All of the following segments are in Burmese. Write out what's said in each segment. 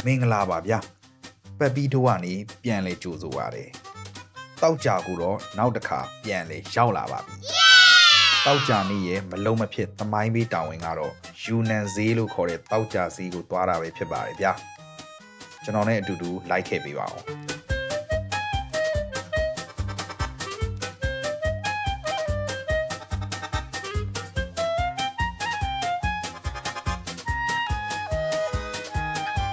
မင်္ဂလာပါဗျာပတ်ပြီးတော့ကနေပြန်လေကြိုဆိုပါတယ်တောက်ကြကိုတော့နောက်တစ်ခါပြန်လေရောက်လာပါပြီတောက်ကြနေ့ရဲ့မလုံးမဖြစ်သမိုင်းပေးတာဝန်ကတော့ယူနန်ဈေးလို့ခေါ်တဲ့တောက်ကြဈေးကိုသွားတာပဲဖြစ်ပါတယ်ဗျာကျွန်တော်နဲ့အတူတူလိုက်ခဲ့ပေးပါအောင်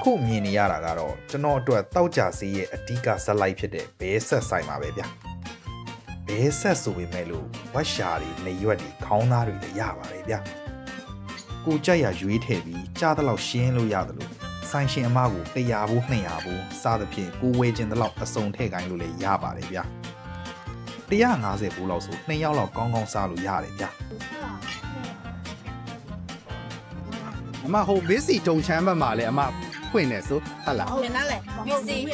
ခုမြင်နေရတာကတော့ကျွန်တော်အတွက်တောက်ကြဈေးရဲ့အဓိကဇက်လိုက်ဖြစ်တဲ့ဘဲဆက်ဆိုင်ပါပဲဗျဘဲဆက်ဆိုပေမဲ့လို့ဝက်ရှာတွေနေရွက်တွေခေါင်းသားတွေလည်းရပါတယ်ဗျကိုကြက်ရရွေးထည့်ပြီးကြားတဲ့လောက်ရှင်းလို့ရတယ်လို့ဆိုင်ရှင်အမကို100ဘူး200ဘူးစသဖြင့်ကိုဝယ်ခြင်းတဲ့လောက်အစုံထည့်ခိုင်းလို့လည်းရပါတယ်ဗျ150ဘူးလောက်ဆို2ယောက်လောက်ကောင်းကောင်းစားလို့ရတယ်ဗျအမဟိုဘစ်စီတုံချမ်းဘက်မှာလဲအမဖွင့်နေဆိုဟုတ်လားဟုတ်တယ်လေ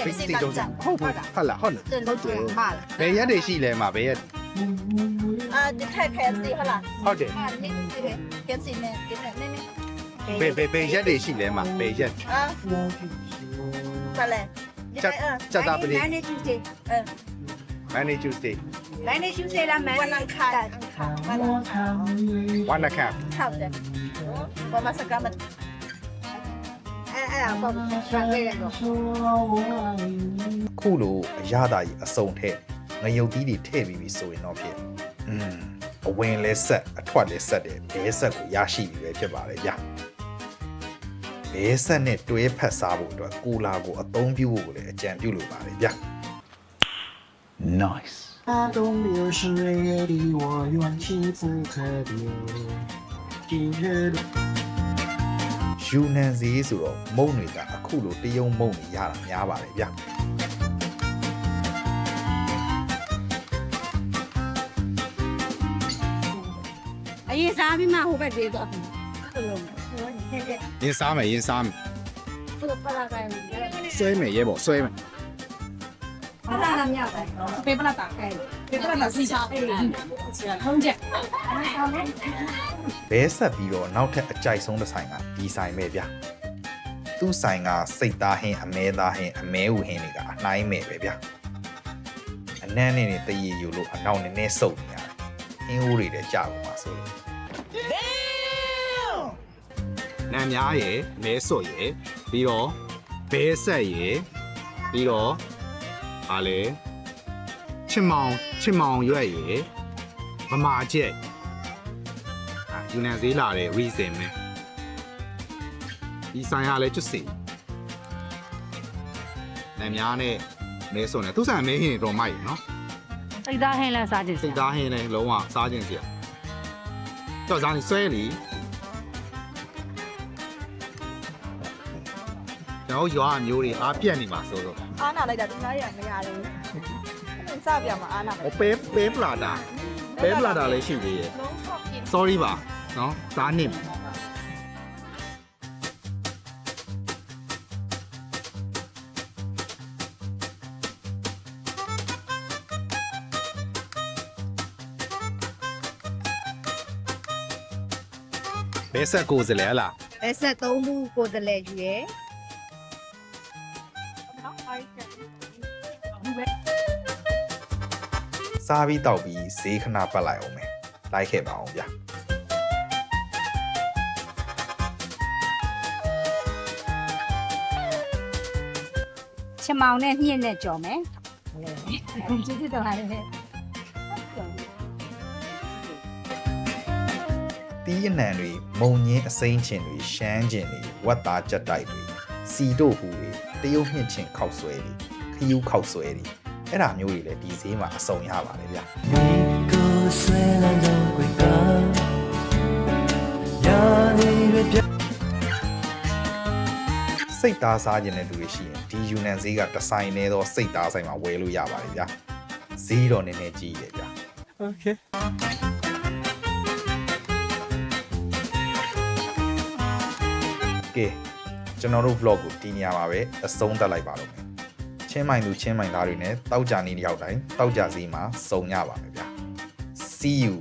ဘစ်စီတုံချမ်းဟုတ်ဟုတ်လားဟုတ်တယ်မှားလားဘယ်ရက်တွေရှိလဲမဘယ်ရက်ဒီထက်ခဲစီဟုတ်လားဟုတ်တယ်နေစီခဲစီနဲ့ဒီနဲ့နေဘယ်ရက်တွေရှိလဲမဘယ်ရက်ဘာလဲချက်တာပလေး Monday Tuesday Monday Tuesday Monday Tuesday လား Monday ခါone account ဟုတ်တယ်ဘာမှစကားမဘာမှရှာခဲ့ရတော့ခုလိုအရသာကြီးအစုံထည့်ငရုတ်သီးတွေထည့်ပြီးပြီဆိုရင်တော့ဖြစ်အဝင်လဲဆက်အထွက်လဲဆက်တယ်ဘဲဆက်ကိုရရှိပြီပဲဖြစ်ပါတယ်ဗျဘဲဆက်နဲ့တွဲဖက်စားဖို့အတွက်ကိုလာကိုအသုံးပြုဖို့ကိုလည်းအကြံပြုလိုပါတယ်ဗျ nice 冬六十夜里我愿亲自河流今日ယူနန်ဈေးဆိုတော့မုံတွေကအခုလိုတရုံမုံတွေရတာများပါတယ်ဗျအရင်စားပြီးမှဟိုဘက်ပြေးတော့ရင်းစားမယ်ဘယ်ပါလာကိုင်းဆွဲမယ်ရဲပေါ့ဆွဲမယ်ဘာလာလာမြောက်တယ်ပေးပလာတာခဲပေးပလာတာစီစားအေးထုံးချက်ဘဲဆက်ပြီးတော့နောက်ထပ်အကြိုက်ဆုံးတစ်ဆိုင်ကဒီဆိုင်ပဲဗျသူ့ဆိုင်ကစိတ်သားဟင်းအမဲသားဟင်းအမဲဥဟင်းတွေကအနှိုင်းမဲ့ပဲဗျအနမ်းနဲ့တရေယူလို့အနောက်နည်းနည်းစုပ်နေရတယ်ဟင်းဦးတွေလည်းကြာပါမှာဆိုလို့နံများရယ်မဲဆော့ရယ်ပြီးတော့ဘဲဆက်ရယ်ပြီးတော့အားလေချစ်မောင်ရွက်ရယ်မမာချက်ယူနန်ဈေးလာတဲ့ reason ပဲဒီဆိုင်ကလည်းကျွတ်စီနံများနဲ့မဲဆော့နဲ့သူဆိုင်မဲဟင်းတော့မိုက်နော်စိတ်သားဟင်းလဲစားကြည့်စိတ်သားဟင်းလည်းလုံးဝစားခြင်းစီရတော့ဇာန်ဆွဲလီကျွန်တော်ရွာမျိုးတွေအားပြက်နေမှာဆိုတော့အားနာလိုက်တာဒီနားရမရဘူးစပြမှာအားနာပဲပလာတာလည်းရှိသေးရဲ့ sorry ပါနော်စားနစ်ဘယ်ဆက်ကိုစလဲလားဘယ်ဆက်3ခုကိုယ်တလဲယူရယ်စားပြီးတောက်ပြီးဈေးခဏပတ်လိုက်အောင်မယ်လိုက်ခဲ့ပါအောင်ဗျချမောင်နဲ့ညှင့်နဲ့ကြော်မယ်ကျေးဇူးတော်ပါတယ်တီးအနံတွေမုံညင်းအစိမ်းချင်တွေရှမ်းချင်တွေဝက်သားကြက်တိုက်တွေစီတို့ဟူတွေတရုတ်မြင့်ချင်ခောက်ဆွဲတွေခယူးခောက်ဆွဲတွေအဲ့ဒါမျိုးတွေလည်းဒီဈေးမှာအစုံရပါတယ်ဗျစိတ်သားစားခြင်းတဲ့လူတွေရှိရင်ဒီယူနန်ဈေးကတစ်ဆိုင်နေတော့စိတ်သားဆိုင်မှာဝယ်လို့ရပါတယ်ဗျဈေးတော့နည်းနည်းကြီးတယ်ဗျ okay ကဲကျွန်တော်တို့ vlog ကိုဒီနေရာမှာပဲအဆုံးသတ်လိုက်ပါတော့မယ်ချင်းမိုင်သူချင်းမိုင်သားတွေနဲ့တောက်ကြနေတယောက်တိုင်းတောက်ကြဈေးမှာစုံရပါမယ်ဗျာ see you